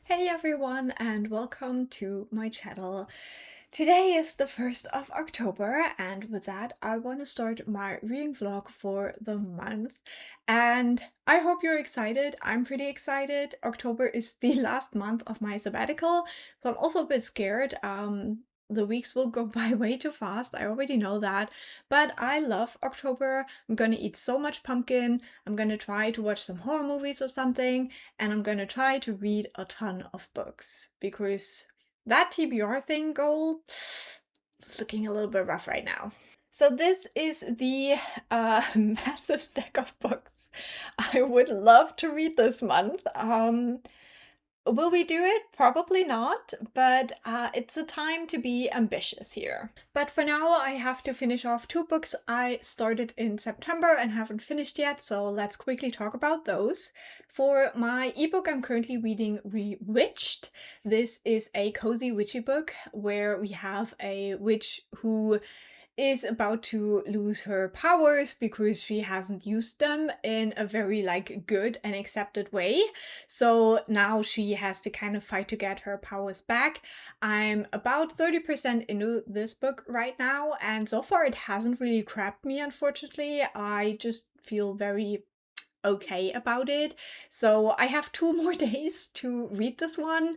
Hey everyone, and welcome to my channel. Today is the 1st of October, and with that I want to start my reading vlog for the month. And I hope you're excited. I'm pretty excited. October is the last month of my sabbatical, so I'm also a bit scared. The weeks will go by way too fast, I already know that, but I love October. I'm gonna eat so much pumpkin, I'm gonna try to watch some horror movies or something, and I'm gonna try to read a ton of books, because that TBR thing goal is looking a little bit rough right now. So this is the massive stack of books I would love to read this month. Will we do it? Probably not, but it's a time to be ambitious here. But for now, I have to finish off two books I started in September and haven't finished yet, so let's quickly talk about those. For my ebook, I'm currently reading Rewitched. This is a cozy witchy book where we have a witch who is about to lose her powers because she hasn't used them in a very good and accepted way. So now she has to kind of fight to get her powers back. I'm about 30% into this book right now, and so far it hasn't really grabbed me, unfortunately. I just feel very okay about it. So I have 2 more days to read this one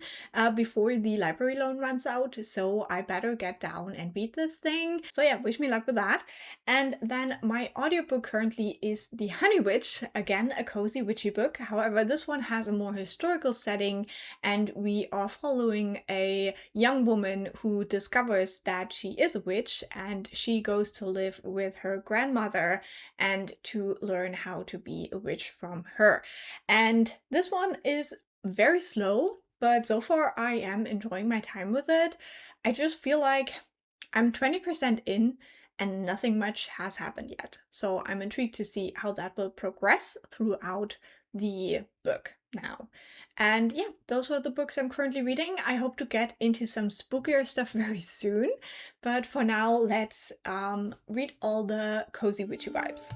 before the library loan runs out, so I better get down and read this thing. So yeah, wish me luck with that. And then my audiobook currently is The Honey Witch, again a cozy witchy book. However, this one has a more historical setting, and we are following a young woman who discovers that she is a witch, and she goes to live with her grandmother and to learn how to be a witch from her. And this one is very slow, but so far I am enjoying my time with it. I just feel like I'm 20% in and nothing much has happened yet. So I'm intrigued to see how that will progress throughout the book now. And yeah, those are the books I'm currently reading. I hope to get into some spookier stuff very soon, but for now let's read all the cozy witchy vibes.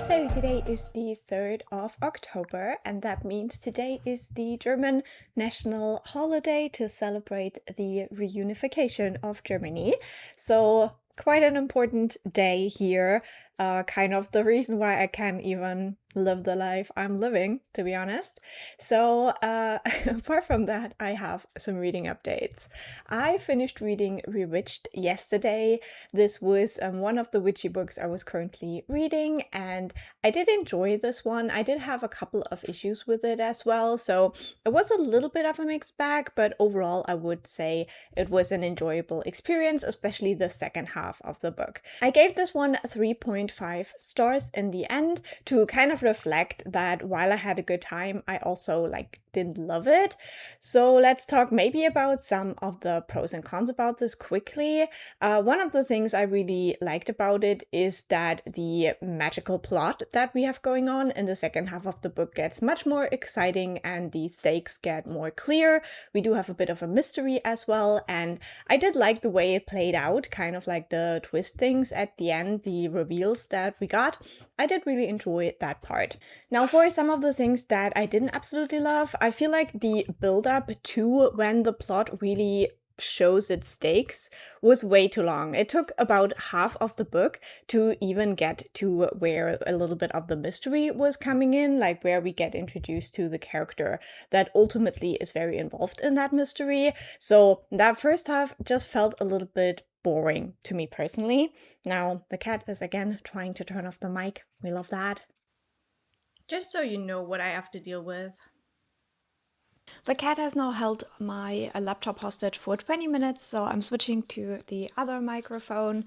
So today is the 3rd of October, and that means today is the German national holiday to celebrate the reunification of Germany. So quite an important day here, kind of the reason why I can't even live the life I'm living, to be honest. So apart from that, I have some reading updates. I finished reading Rewitched yesterday. This was one of the witchy books I was currently reading, and I did enjoy this one. I did have a couple of issues with it as well, so it was a little bit of a mixed bag, but overall I would say it was an enjoyable experience, especially the second half of the book. I gave this one 3.5 stars in the end to kind of reflect that while I had a good time, I also didn't love it. So let's talk maybe about some of the pros and cons about this quickly. One of the things I really liked about it is that the magical plot that we have going on in the second half of the book gets much more exciting and the stakes get more clear. We do have a bit of a mystery as well, and I did like the way it played out, kind of like the twist things at the end, the reveals that we got. I did really enjoy that part. Now, for some of the things that I didn't absolutely love, I feel like the build up to when the plot really shows its stakes was way too long. It took about half of the book to even get to where a little bit of the mystery was coming in, like where we get introduced to the character that ultimately is very involved in that mystery. So that first half just felt a little bit boring to me personally. Now, the cat is again trying to turn off the mic. We love that. Just so you know what I have to deal with. The cat has now held my laptop hostage for 20 minutes, so I'm switching to the other microphone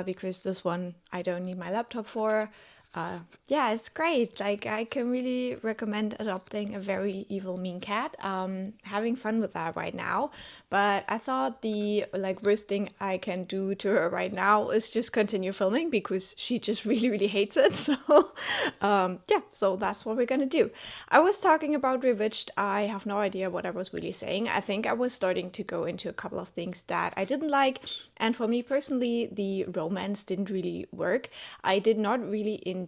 because this one I don't need my laptop for. Yeah, it's great. Like, I can really recommend adopting a very evil, mean cat. Having fun with that right now. But I thought the worst thing I can do to her right now is just continue filming because she just really, really hates it. So, yeah, so that's what we're gonna do. I was talking about Rewitched. I have no idea what I was really saying. I think I was starting to go into a couple of things that I didn't like. And for me personally, the romance didn't really work. I did not really enjoy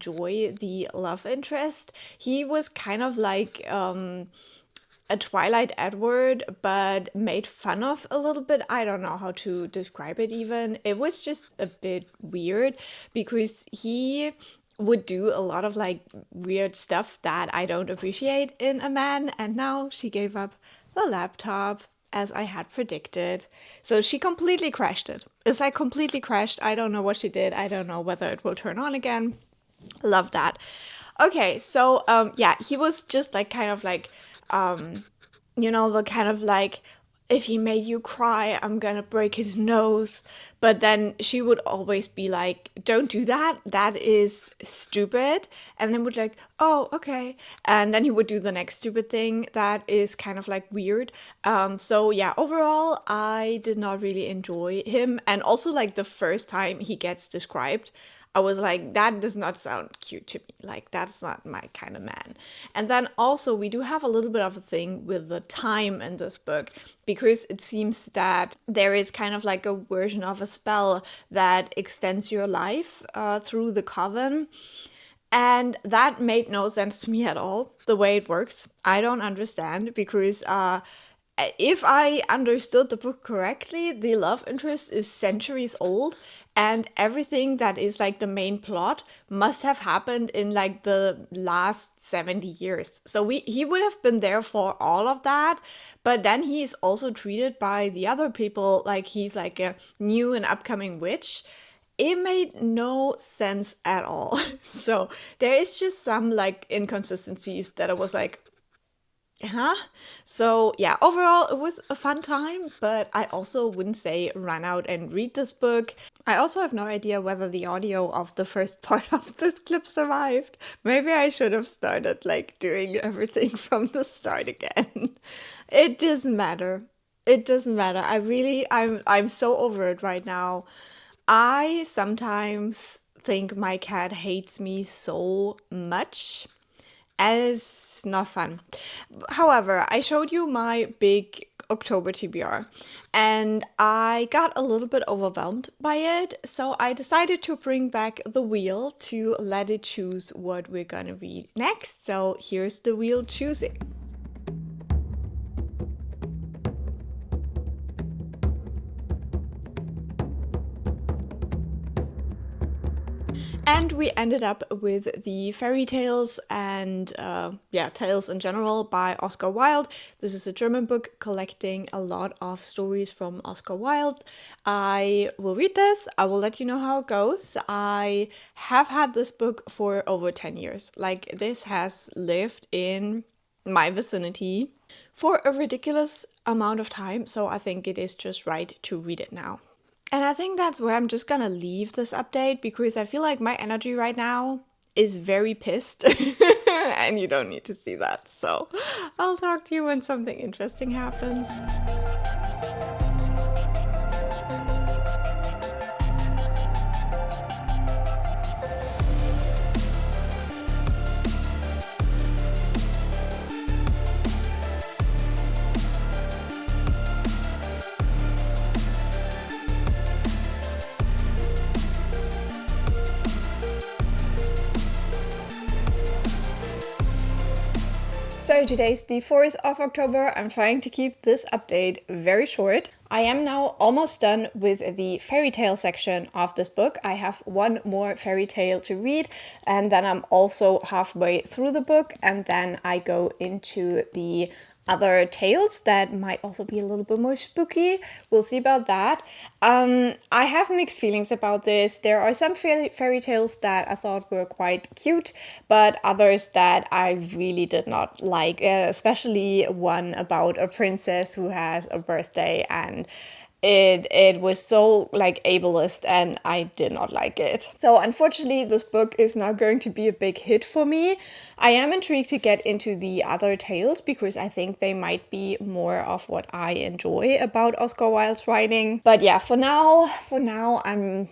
the love interest. He was kind of like a Twilight Edward, but made fun of a little bit. I don't know how to describe it even. It was just a bit weird because he would do a lot of like weird stuff that I don't appreciate in a man. And now she gave up the laptop as I had predicted. So she completely crashed it. It's like completely crashed. I don't know what she did. I don't know whether it will turn on again. Love that. Okay, so yeah, he was just like kind of like the kind of like, if he made you cry, I'm gonna break his nose. But then she would always be like, don't do that. That is stupid. And then would like, oh, okay. And then he would do the next stupid thing that is kind of like weird. So yeah, overall, I did not really enjoy him. And also like the first time he gets described, I was like, that does not sound cute to me. Like, that's not my kind of man. And then also, we do have a little bit of a thing with the time in this book, because it seems that there is kind of like a version of a spell that extends your life through the coven. And that made no sense to me at all, the way it works. I don't understand, because if I understood the book correctly, the love interest is centuries old, and everything that is like the main plot must have happened in like the last 70 years. So he would have been there for all of that, but then he is also treated by the other people like he's like a new and upcoming witch. It made no sense at all. So there is just some like inconsistencies that I was like, huh? So yeah, overall it was a fun time, but I also wouldn't say run out and read this book. I also have no idea whether the audio of the first part of this clip survived. Maybe I should have started like doing everything from the start again. It doesn't matter. It doesn't matter. I'm so over it right now. I sometimes think my cat hates me so much. And it's not fun. However, I showed you my big October TBR and I got a little bit overwhelmed by it. So I decided to bring back the wheel to let it choose what we're gonna read next. So here's the wheel choosing. And we ended up with the Fairytales and tales in general by Oscar Wilde. This is a German book collecting a lot of stories from Oscar Wilde. I will read this. I will let you know how it goes. I have had this book for over 10 years. Like, this has lived in my vicinity for a ridiculous amount of time. So I think it is just right to read it now. And I think that's where I'm just gonna leave this update, because I feel like my energy right now is very pissed and you don't need to see that. So I'll talk to you when something interesting happens. So So today's the 4th of October. I'm trying to keep this update very short. I am now almost done with the fairy tale section of this book. I have one more fairy tale to read, and then I'm also halfway through the book, and then I go into the other tales that might also be a little bit more spooky. We'll see about that. I have mixed feelings about this. There are some fairy tales that I thought were quite cute, but others that I really did not like, especially one about a princess who has a birthday, and it was so like ableist, and I did not like it. So unfortunately, this book is not going to be a big hit for me. I am intrigued to get into the other tales because I think they might be more of what I enjoy about Oscar Wilde's writing. But yeah, for now I'm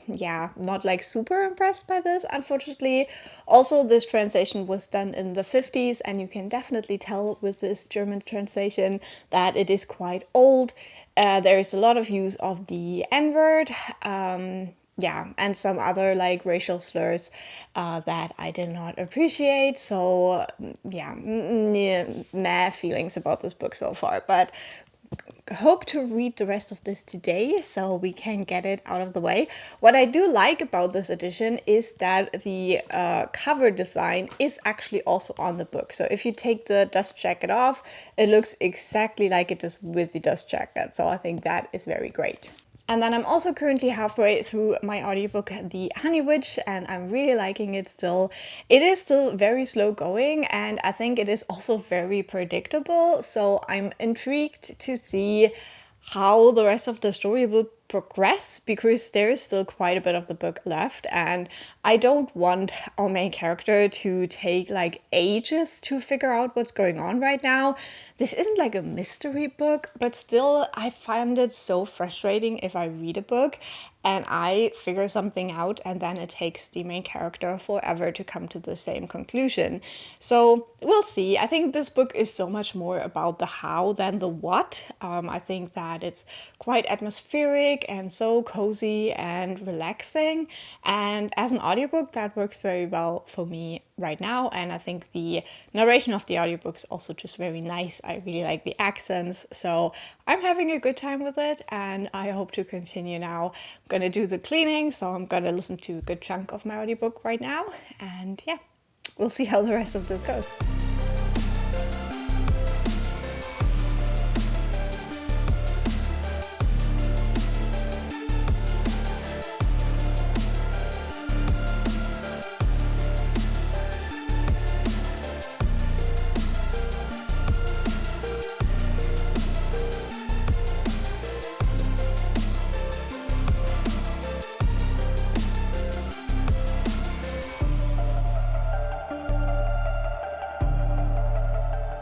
not like super impressed by this, unfortunately. Also, this translation was done in the 50s, and you can definitely tell with this German translation that it is quite old. There is a lot of use of the N-word, and some other like racial slurs that I did not appreciate. So meh feelings about this book so far, but hope to read the rest of this today so we can get it out of the way. What I do like about this edition is that the cover design is actually also on the book. So if you take the dust jacket off, it looks exactly like it does with the dust jacket. So I think that is very great. And then I'm also currently halfway through my audiobook, The Honey Witch, and I'm really liking it still. It is still very slow going, and I think it is also very predictable. So I'm intrigued to see how the rest of the story will progress, because there is still quite a bit of the book left, and I don't want our main character to take like ages to figure out what's going on right now. This isn't like a mystery book, but still I find it so frustrating if I read a book and I figure something out and then it takes the main character forever to come to the same conclusion. So we'll see. I think this book is so much more about the how than the what. I think that it's quite atmospheric and so cozy and relaxing, and as an audiobook that works very well for me right now. And I think the narration of the audiobook is also just very nice. I really like the accents, so I'm having a good time with it, and I hope to continue now. I'm gonna do the cleaning, so I'm gonna listen to a good chunk of my audiobook right now, and yeah, we'll see how the rest of this goes.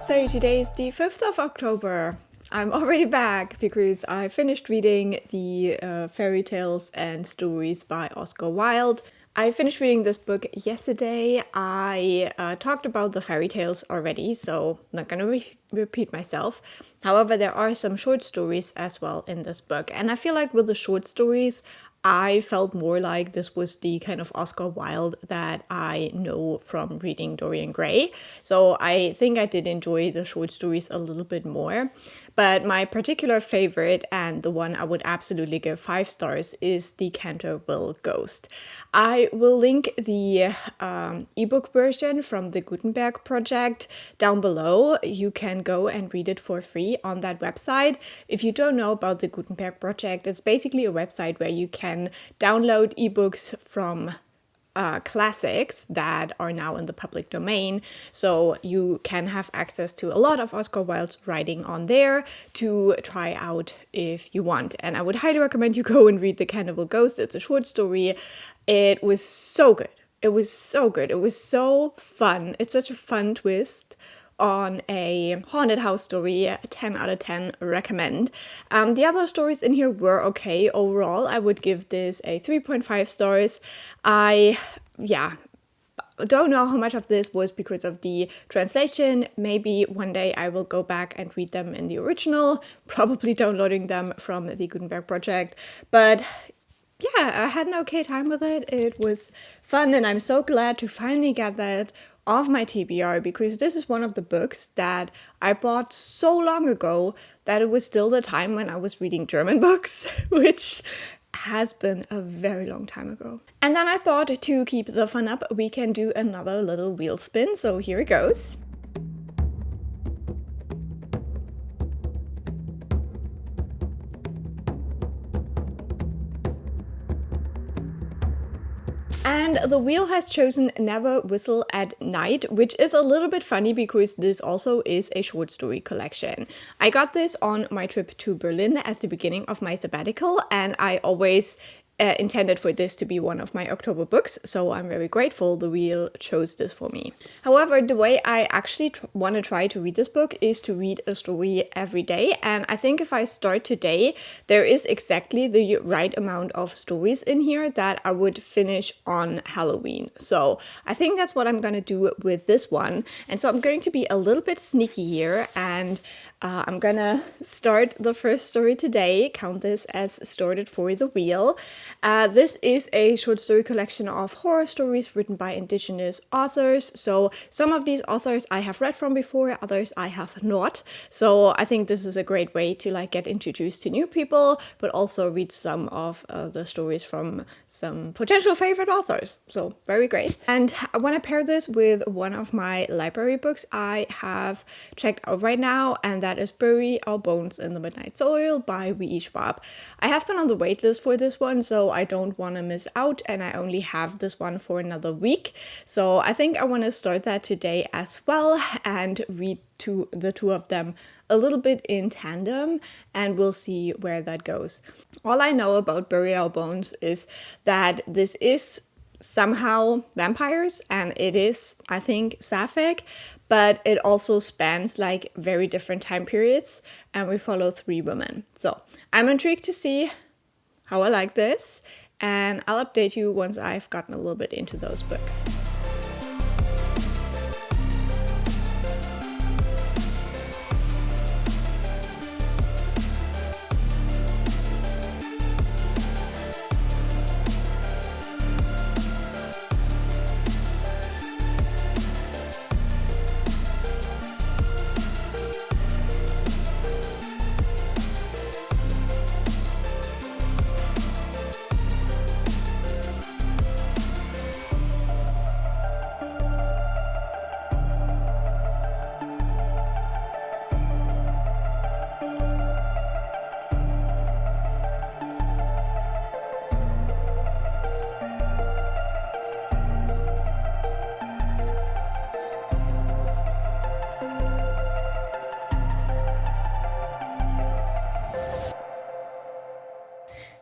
So today is the 5th of October. I'm already back because I finished reading the Fairytales and stories by Oscar Wilde. I finished reading this book yesterday. I talked about the Fairytales already, so I'm not gonna repeat myself. However, there are some short stories as well in this book, and I feel like with the short stories, I felt more like this was the kind of Oscar Wilde that I know from reading Dorian Gray. So I think I did enjoy the short stories a little bit more. But my particular favorite, and the one I would absolutely give 5 stars, is the Canterville Ghost. I will link the ebook version from the Gutenberg project down below. You can go and read it for free on that website. If you don't know about the Gutenberg project, it's basically a website where you can download ebooks from classics that are now in the public domain. So you can have access to a lot of Oscar Wilde's writing on there to try out if you want. And I would highly recommend you go and read The Canterville Ghost. It's a short story. It was so good. It was so good. It was so fun. It's such a fun twist on a haunted house story. 10 out of 10 recommend. The other stories in here were okay. Overall, I would give this a 3.5 stars. I don't know how much of this was because of the translation. Maybe one day I will go back and read them in the original, probably downloading them from the Gutenberg project. But yeah, I had an okay time with it. It was fun, and I'm so glad to finally get that of my TBR because this is one of the books that I bought so long ago that it was still the time when I was reading German books, which has been a very long time ago. And then I thought to keep the fun up, we can do another little wheel spin. So here it goes. And the wheel has chosen Never Whistle at Night, which is a little bit funny because this also is a short story collection. I got this on my trip to Berlin at the beginning of my sabbatical, and I always intended for this to be one of my October books, so I'm very grateful the wheel chose this for me. However, the way I actually want to try to read this book is to read a story every day, and I think if I start today, there is exactly the right amount of stories in here that I would finish on Halloween. So I think that's what I'm going to do with this one, and so I'm going to be a little bit sneaky here, and I'm gonna start the first story today, count this as started for the wheel. This is a short story collection of horror stories written by indigenous authors. So some of these authors I have read from before, others I have not. So I think this is a great way to like get introduced to new people, but also read some of the stories from some potential favorite authors. So very great. And I want to pair this with one of my library books I have checked out right now, and that is Bury Our Bones in the Midnight Soil by V.E. Schwab. I have been on the waitlist for this one, so I don't want to miss out, and I only have this one for another week. So I think I want to start that today as well and read the two of them a little bit in tandem, and we'll see where that goes. All I know about Bury Our Bones is that this is somehow vampires, and it is, I think, sapphic, but it also spans like very different time periods, and we follow 3 women. So I'm intrigued to see how I like this, and I'll update you once I've gotten a little bit into those books.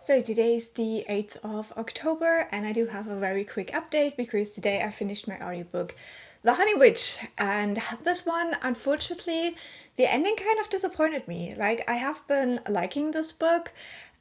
So today is the 8th of October, and I do have a very quick update because today I finished my audiobook The Honey Witch, and this one, unfortunately, the ending kind of disappointed me. Like, I have been liking this book.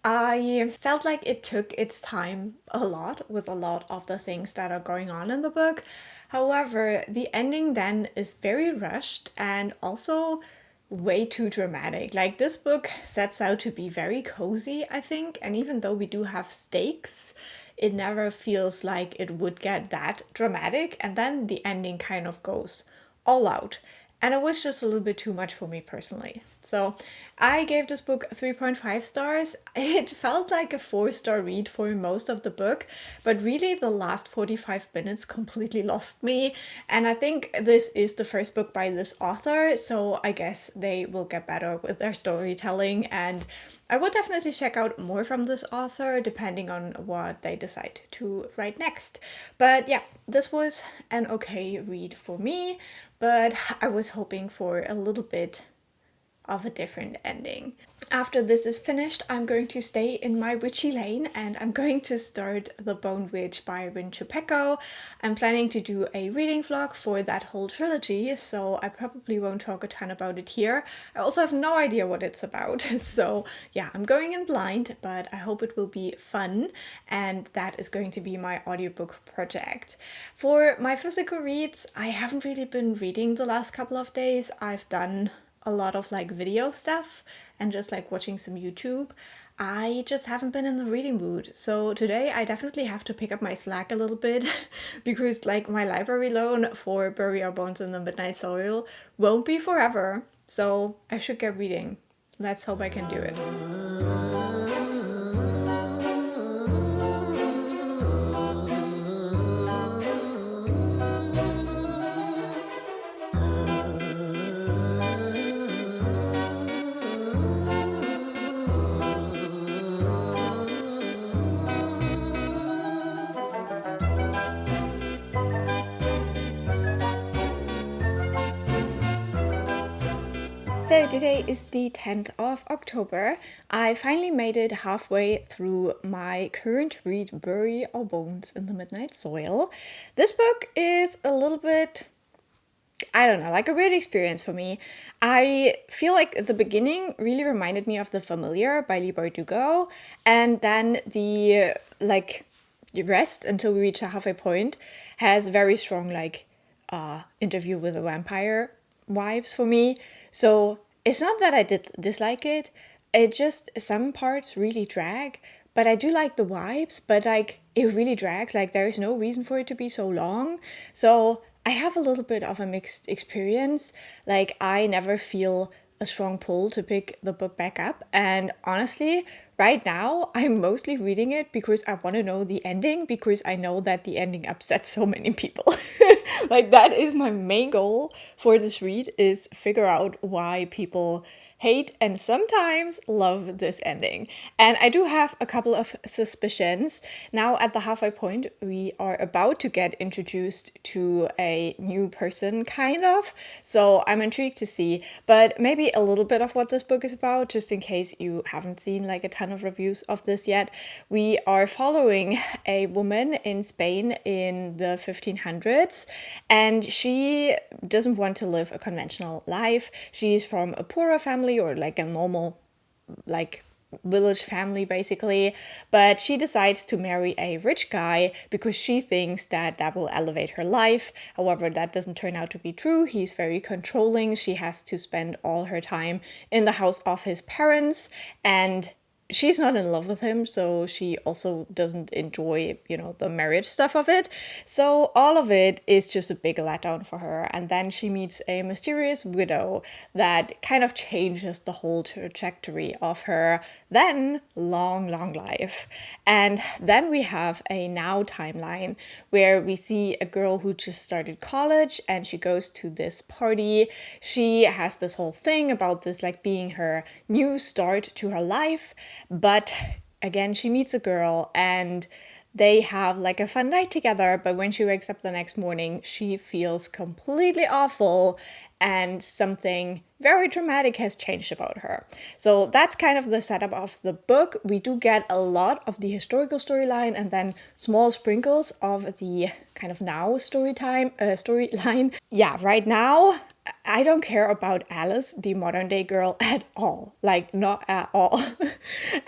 I felt like it took its time a lot with a lot of the things that are going on in the book. However, the ending then is very rushed and also way too dramatic. Like, this book sets out to be very cozy, I think, and even though we do have stakes, it never feels like it would get that dramatic, and then the ending kind of goes all out. And it was just a little bit too much for me personally. So I gave this book 3.5 stars. It felt like a 4-star read for most of the book, but really the last 45 minutes completely lost me. And I think this is the first book by this author, so I guess they will get better with their storytelling, and I will definitely check out more from this author depending on what they decide to write next. But yeah, this was an okay read for me, but I was hoping for a little bit of a different ending. After this is finished, I'm going to stay in my witchy lane and I'm going to start The Bone Witch by Chupeco. I'm planning to do a reading vlog for that whole trilogy, so I probably won't talk a ton about it here. I also have no idea what it's about, so yeah, I'm going in blind, but I hope it will be fun, and that is going to be my audiobook project. For my physical reads, I haven't really been reading the last couple of days. I've done a lot of like video stuff and just like watching some YouTube. I just haven't been in the reading mood. So today I definitely have to pick up my slack a little bit because like my library loan for Bury Our Bones in the Midnight Soil won't be forever. So I should get reading. Let's hope I can do it. So today is the 10th of October. I finally made it halfway through my current read, Bury Our Bones in the Midnight Soil. This book is a little bit, I don't know, like a weird experience for me. I feel like the beginning really reminded me of The Familiar by Leigh Bardugo, and then the rest until we reach the halfway point has very strong Interview with a Vampire vibes for me. So it's not that I did dislike it. It just, some parts really drag, but I do like the vibes, but like it really drags. Like there is no reason for it to be so long. So I have a little bit of a mixed experience. Like I never feel a strong pull to pick the book back up. And honestly, right now, I'm mostly reading it because I want to know the ending, because I know that the ending upsets so many people. Like that is my main goal for this read, is figure out why people hate and sometimes love this ending. And I do have a couple of suspicions. Now at the halfway point, we are about to get introduced to a new person, kind of. So I'm intrigued to see, but maybe a little bit of what this book is about, just in case you haven't seen like a ton of reviews of this yet. We are following a woman in Spain in the 1500s, and she doesn't want to live a conventional life. She's from a poorer family, or like a normal village family basically, but she decides to marry a rich guy because she thinks that that will elevate her life. However, that doesn't turn out to be true. He's very controlling. She has to spend all her time in the house of his parents, and she's not in love with him, so she also doesn't enjoy, the marriage stuff of it. So all of it is just a big letdown for her. And then she meets a mysterious widow that kind of changes the whole trajectory of her then long life. And then we have a now timeline where we see a girl who just started college, and she goes to this party. She has this whole thing about this like being her new start to her life. But again, she meets a girl and they have like a fun night together, but when she wakes up the next morning, she feels completely awful and something very dramatic has changed about her. So that's kind of the setup of the book. We do get a lot of the historical storyline and then small sprinkles of the kind of now storyline. Yeah, right now, I don't care about Alice, the modern day girl, at all. Like, not at all.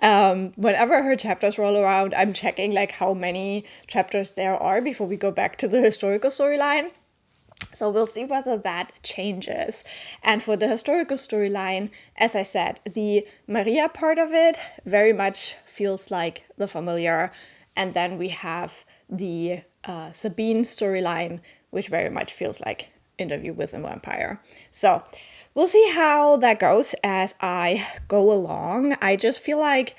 Whenever her chapters roll around, I'm checking like how many chapters there are before we go back to the historical storyline. So we'll see whether that changes. And for the historical storyline, as I said, the Maria part of it very much feels like The Familiar. And then we have the Sabine storyline, which very much feels like Interview with a Vampire. So we'll see how that goes as I go along. I just feel like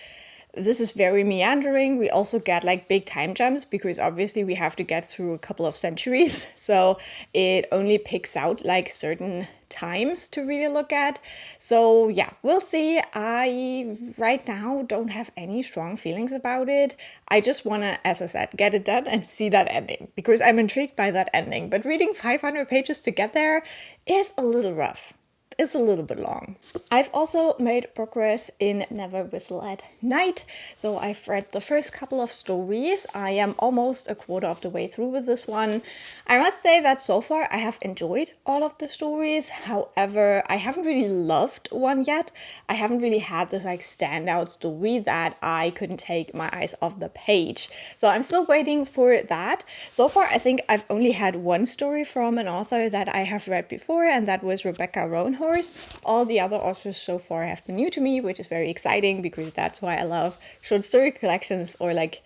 this is very meandering. We also get like big time jumps because obviously we have to get through a couple of centuries. So it only picks out like certain times to really look at. So yeah, we'll see. I right now don't have any strong feelings about it. I just want to, as I said, get it done and see that ending because I'm intrigued by that ending. But reading 500 pages to get there is a little rough. It's a little bit long. I've also made progress in Never Whistle at Night. So I've read the first couple of stories. I am almost a quarter of the way through with this one. I must say that so far I have enjoyed all of the stories. However, I haven't really loved one yet. I haven't really had this like standout story that I couldn't take my eyes off the page. So I'm still waiting for that. So far, I think I've only had one story from an author that I have read before, and that was Rebecca Roanhood. Horse. All the other authors so far have been new to me, which is very exciting because that's why I love short story collections or like,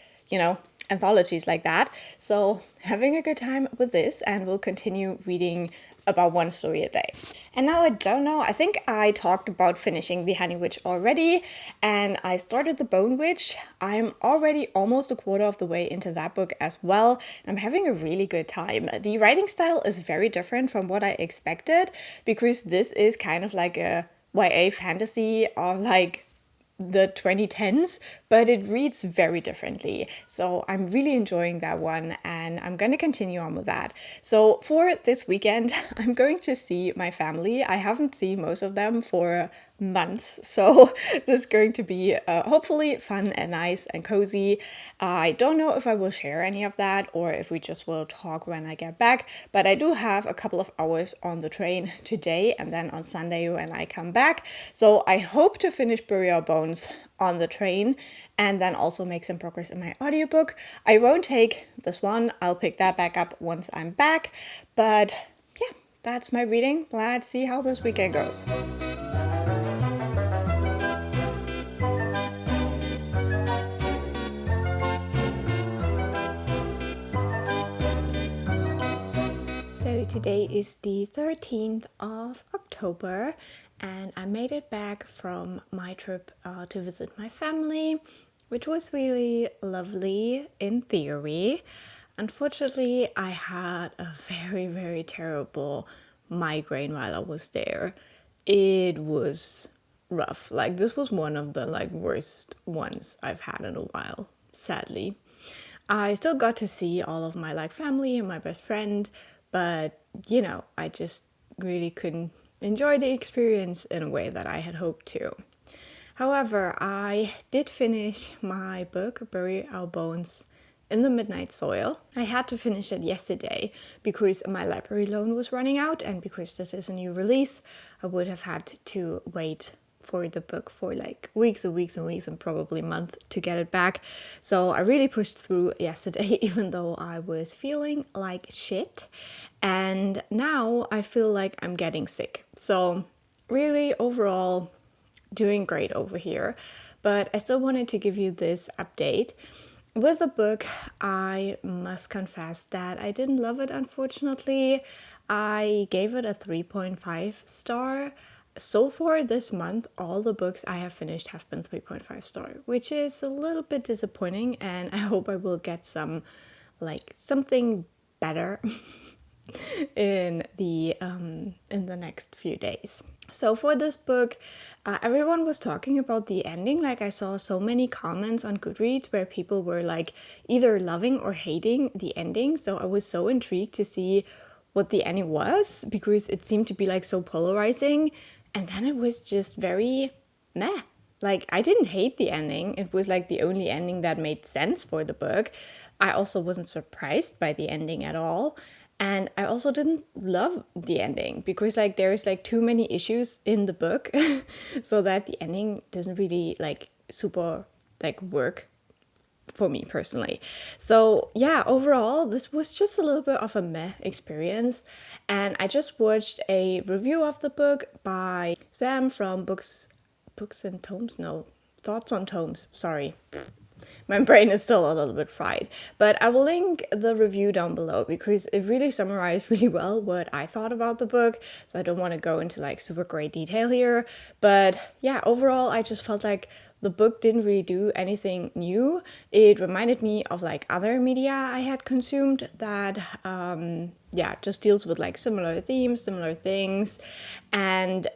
anthologies like that. So having a good time with this, and we'll continue reading about one story a day. And now I don't know, I think I talked about finishing The Honey Witch already, and I started The Bone Witch. I'm already almost a quarter of the way into that book as well. I'm having a really good time. The writing style is very different from what I expected, because this is kind of like a YA fantasy or like the 2010s, but it reads very differently. So I'm really enjoying that one, and I'm going to continue on with that. So for this weekend, I'm going to see my family. I haven't seen most of them for months, so this is going to be hopefully fun and nice and cozy. I don't know if I will share any of that or if we just will talk when I get back, but I do have a couple of hours on the train today and then on Sunday when I come back. So I hope to finish Bury Our Bones on the train and then also make some progress in my audiobook. I won't take this one, I'll pick that back up once I'm back, but yeah, that's my reading. Let's see how this weekend goes. So today is the 13th of October, and I made it back from my trip to visit my family, which was really lovely in theory. Unfortunately, I had a very, very terrible migraine while I was there. It was rough. Like, this was one of the worst ones I've had in a while, sadly. I still got to see all of my family and my best friend, but I just really couldn't enjoy the experience in a way that I had hoped to. However, I did finish my book, Bury Our Bones in the Midnight Soil. I had to finish it yesterday because my library loan was running out, and because this is a new release, I would have had to wait for the book for weeks and weeks and weeks and probably a month to get it back. So I really pushed through yesterday, even though I was feeling like shit. And now I feel like I'm getting sick. So really overall doing great over here. But I still wanted to give you this update. With the book, I must confess that I didn't love it, unfortunately. I gave it a 3.5 star. So far this month, all the books I have finished have been 3.5 star, which is a little bit disappointing, and I hope I will get something better in the next few days. So for this book, everyone was talking about the ending. I saw so many comments on Goodreads where people were either loving or hating the ending. So I was so intrigued to see what the ending was, because it seemed to be so polarizing. And then it was just very meh. I didn't hate the ending. It was the only ending that made sense for the book. I also wasn't surprised by the ending at all. And I also didn't love the ending because there's too many issues in the book so that the ending doesn't really super work for me personally. So yeah, overall, this was just a little bit of a meh experience. And I just watched a review of the book by Sam from Books and Tomes? No, Thoughts on Tomes, sorry. My brain is still a little bit fried, but I will link the review down below because it really summarized really well what I thought about the book. So I don't want to go into super great detail here, but yeah, overall, I just felt the book didn't really do anything new. It reminded me of other media I had consumed that just deals with similar themes, similar things, and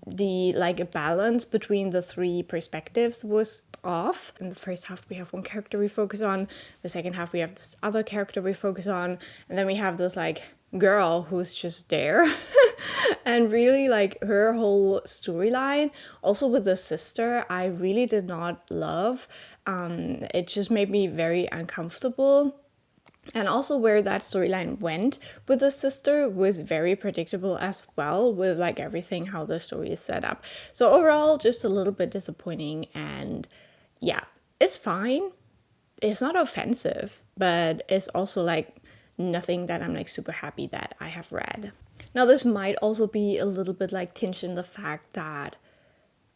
the a balance between the three perspectives was off. In the first half we have one character we focus on, the second half we have this other character we focus on, and then we have this girl who's just there and really her whole storyline, also with the sister, I really did not love. It just made me very uncomfortable. And also where that storyline went with the sister was very predictable as well, with everything how the story is set up. So overall, just a little bit disappointing, and yeah, it's fine. It's not offensive, but it's also nothing that I'm super happy that I have read. Now, this might also be a little bit like tinged in the fact that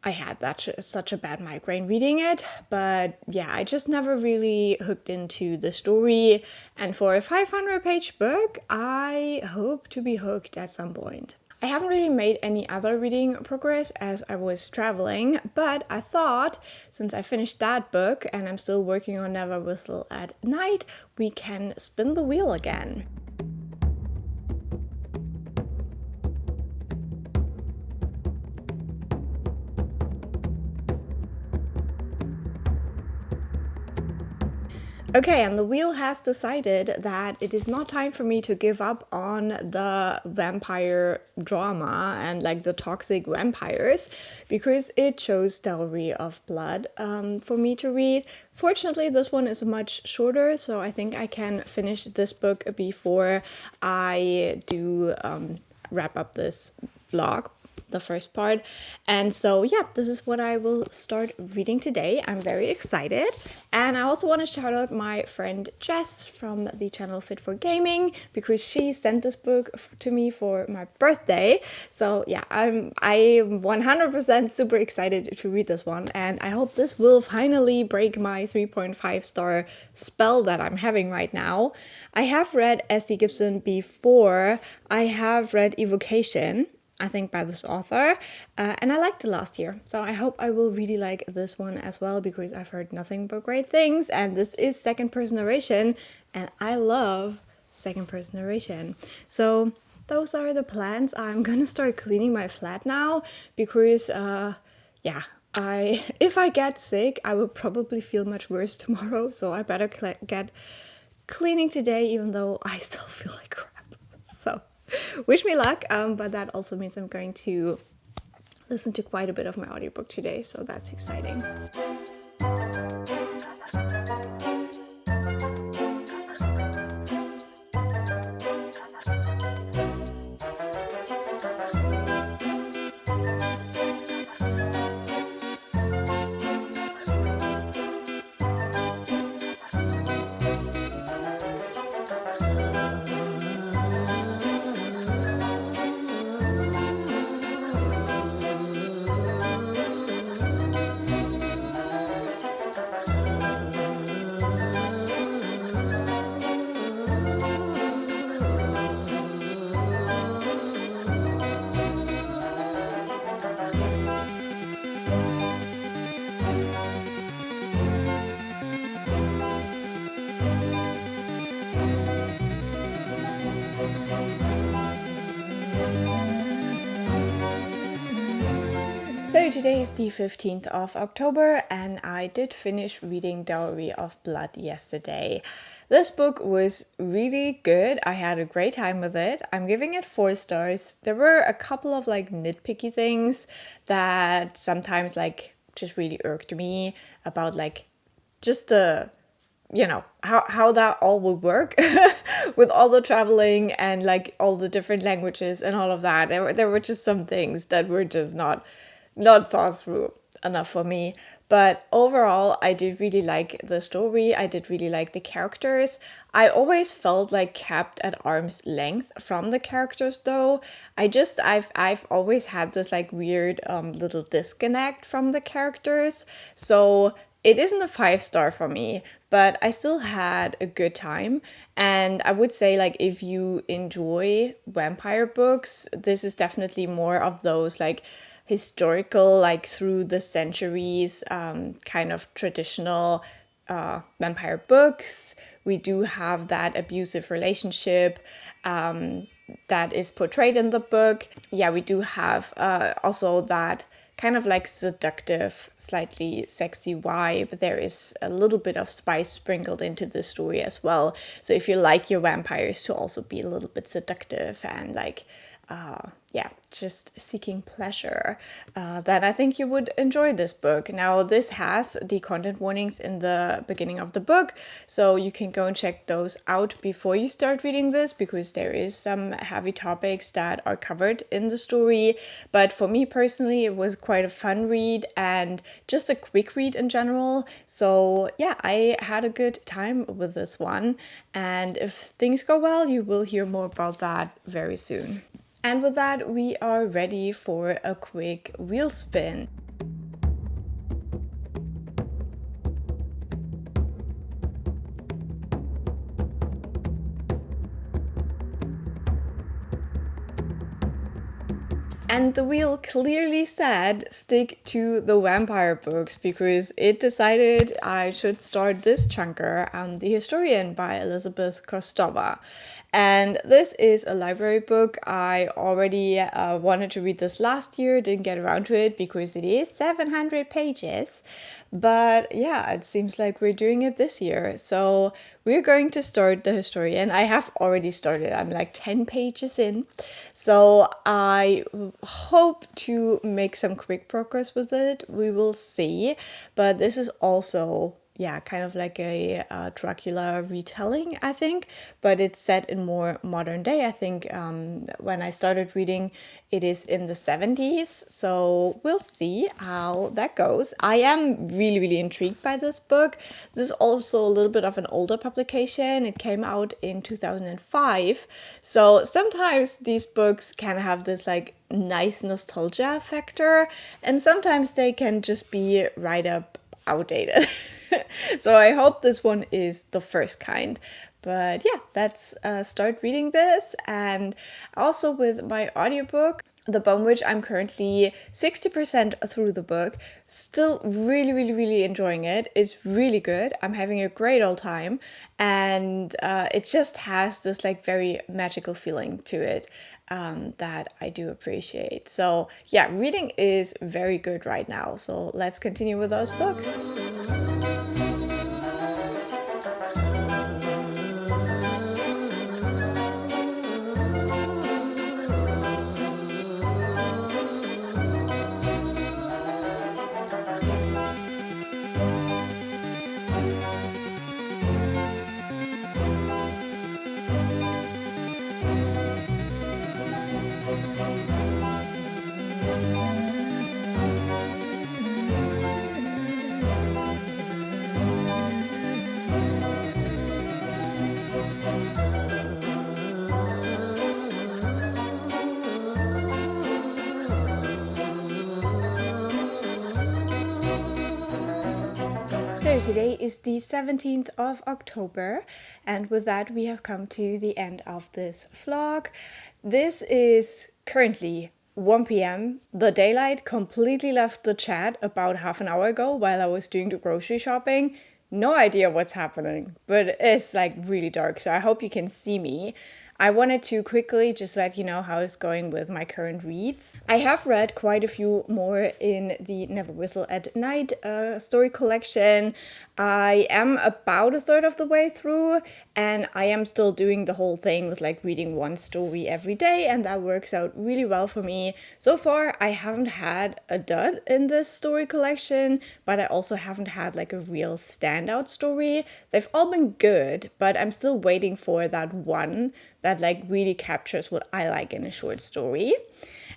I had such a bad migraine reading it, but yeah, I just never really hooked into the story. And for a 500-page book, I hope to be hooked at some point. I haven't really made any other reading progress as I was traveling, but I thought since I finished that book and I'm still working on Never Whistle at Night, we can spin the wheel again. Okay, and the wheel has decided that it is not time for me to give up on the vampire drama and like the toxic vampires, because it chose Dowry of Blood for me to read. Fortunately, this one is much shorter, so I think I can finish this book before I do wrap up this vlog, the first part. And so yeah, this is what I will start reading today. I'm very excited, and I also want to shout out my friend Jess from the channel Fit for Gaming, because she sent this book to me for my birthday. So yeah, I'm 100% super excited to read this one, and I hope this will finally break my 3.5-star spell that I'm having right now. I have read S.D. Gibson before. I have read Evocation, I think by this author, and I liked it last year, so I hope I will really like this one as well, because I've heard nothing but great things, and this is second person narration, and I love second person narration. So those are the plans. I'm gonna start cleaning my flat now, because yeah, if I get sick, I will probably feel much worse tomorrow, so I better get cleaning today, even though I still feel like crap. So wish me luck, but that also means I'm going to listen to quite a bit of my audiobook today, so that's exciting. So today is the 15th of October, and I did finish reading Dowry of Blood yesterday. This book was really good. I had a great time with it. I'm giving it 4 stars. There were a couple of like nitpicky things that sometimes like just really irked me about, like just the, you know, how that all would work with all the traveling and like all the different languages and all of that. There were just some things that were just not thought through enough for me. But overall, I did really like the story. I did really like the characters. I always felt like kept at arm's length from the characters though. I've always had this like weird little disconnect from the characters. So it isn't a 5-star for me, but I still had a good time. And I would say, like, if you enjoy vampire books, this is definitely more of those like historical, like through the centuries, kind of traditional vampire books. We do have that abusive relationship that is portrayed in the book. Yeah, we do have also that kind of like seductive, slightly sexy vibe. There is a little bit of spice sprinkled into the story as well. So if you like your vampires to also be a little bit seductive and like yeah, just seeking pleasure, then I think you would enjoy this book. Now, this has the content warnings in the beginning of the book, so you can go and check those out before you start reading this, because there is some heavy topics that are covered in the story. But for me personally, it was quite a fun read and just a quick read in general. So yeah, I had a good time with this one, and if things go well, you will hear more about that very soon. And with that, we are ready for a quick wheel spin. And the wheel clearly said stick to the vampire books because it decided I should start this chunker, The Historian by Elizabeth Kostova. And this is a library book. I already wanted to read this last year, didn't get around to it because it is 700 pages. But yeah, it seems like we're doing it this year. So we're going to start The Historian. I have already started. I'm like 10 pages in. So I hope to make some quick progress with it. We will see. But this is also, yeah, kind of like a Dracula retelling, I think. But it's set in more modern day. I think when I started reading, it is in the 70s. So we'll see how that goes. I am really, really intrigued by this book. This is also a little bit of an older publication. It came out in 2005. So sometimes these books can have this like nice nostalgia factor, and sometimes they can just be right up outdated. So I hope this one is the first kind. But yeah, let's start reading this. And also with my audiobook, The Bone Witch, I'm currently 60% through the book. Still really, really, really enjoying it. It's really good. I'm having a great old time. And it just has this like very magical feeling to it that I do appreciate. So yeah, reading is very good right now. So let's continue with those books. So today is the 17th of October, and with that we have come to the end of this vlog. This is currently 1 p.m. The daylight completely left the chat about half an hour ago while I was doing the grocery shopping. No idea what's happening, but it's like really dark, so I hope you can see me. I wanted to quickly just let you know how it's going with my current reads. I have read quite a few more in the Never Whistle at Night story collection. I am about a third of the way through, and I am still doing the whole thing with like reading one story every day, and that works out really well for me. So far, I haven't had a dud in this story collection, but I also haven't had like a real standout story. They've all been good, but I'm still waiting for that one that like really captures what I like in a short story.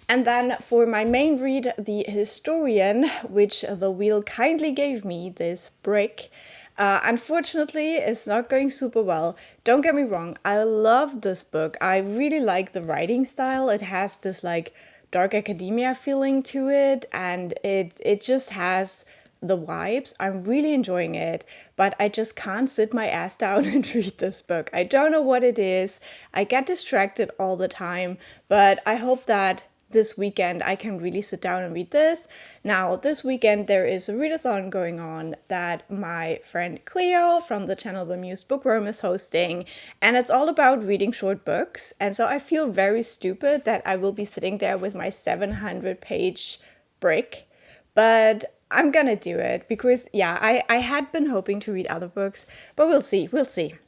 And then for my main read, The Historian, which the wheel kindly gave me this brick, unfortunately it's not going super well. Don't get me wrong, I love this book. I really like the writing style. It has this like dark academia feeling to it, and it just has the vibes. I'm really enjoying it, but I just can't sit my ass down and read this book. I don't know what it is. I get distracted all the time, but I hope that this weekend I can really sit down and read this. Now, this weekend there is a readathon going on that my friend Clio from the channel Bemused Bookworm is hosting, and it's all about reading short books. And so I feel very stupid that I will be sitting there with my 700-page brick, but I'm gonna do it because, yeah, I had been hoping to read other books, but we'll see.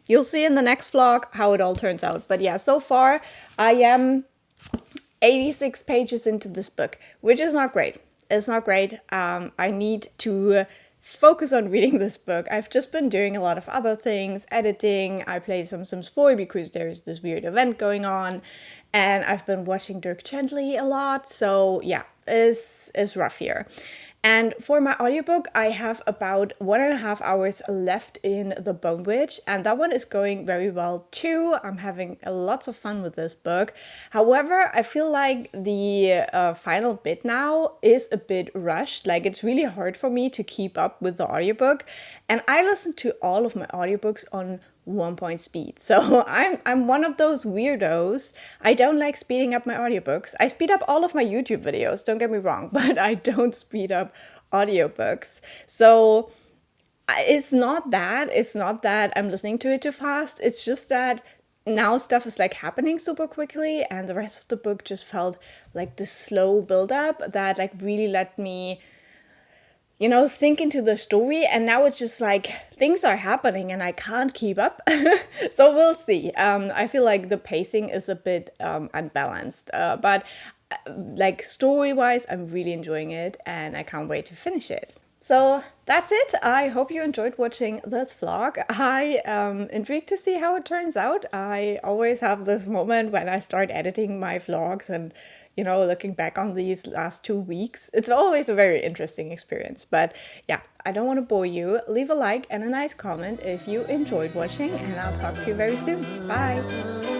You'll see in the next vlog how it all turns out. But yeah, so far I am 86 pages into this book, which is not great. It's not great. I need to focus on reading this book. I've just been doing a lot of other things, editing. I play some Sims 4 because there's this weird event going on, and I've been watching Dirk Gently a lot. So yeah, it's rough here. And for my audiobook, I have about 1.5 hours left in The Bone Witch, and that one is going very well too. I'm having lots of fun with this book. However, I feel like the final bit now is a bit rushed. Like, it's really hard for me to keep up with the audiobook, and I listen to all of my audiobooks on 1 point speed. So I'm one of those weirdos. I don't like speeding up my audiobooks. I speed up all of my YouTube videos, don't get me wrong, but I don't speed up audiobooks. So it's not that I'm listening to it too fast. It's just that now stuff is like happening super quickly, and the rest of the book just felt like this slow build up that like really let me sink into the story. And now it's just like things are happening and I can't keep up. So we'll see. I feel like the pacing is a bit unbalanced, but like story wise, I'm really enjoying it and I can't wait to finish it. So that's it. I hope you enjoyed watching this vlog. I am intrigued to see how it turns out. I always have this moment when I start editing my vlogs and looking back on these last 2 weeks. It's always a very interesting experience. But yeah, I don't want to bore you. Leave a like and a nice comment if you enjoyed watching, and I'll talk to you very soon. Bye!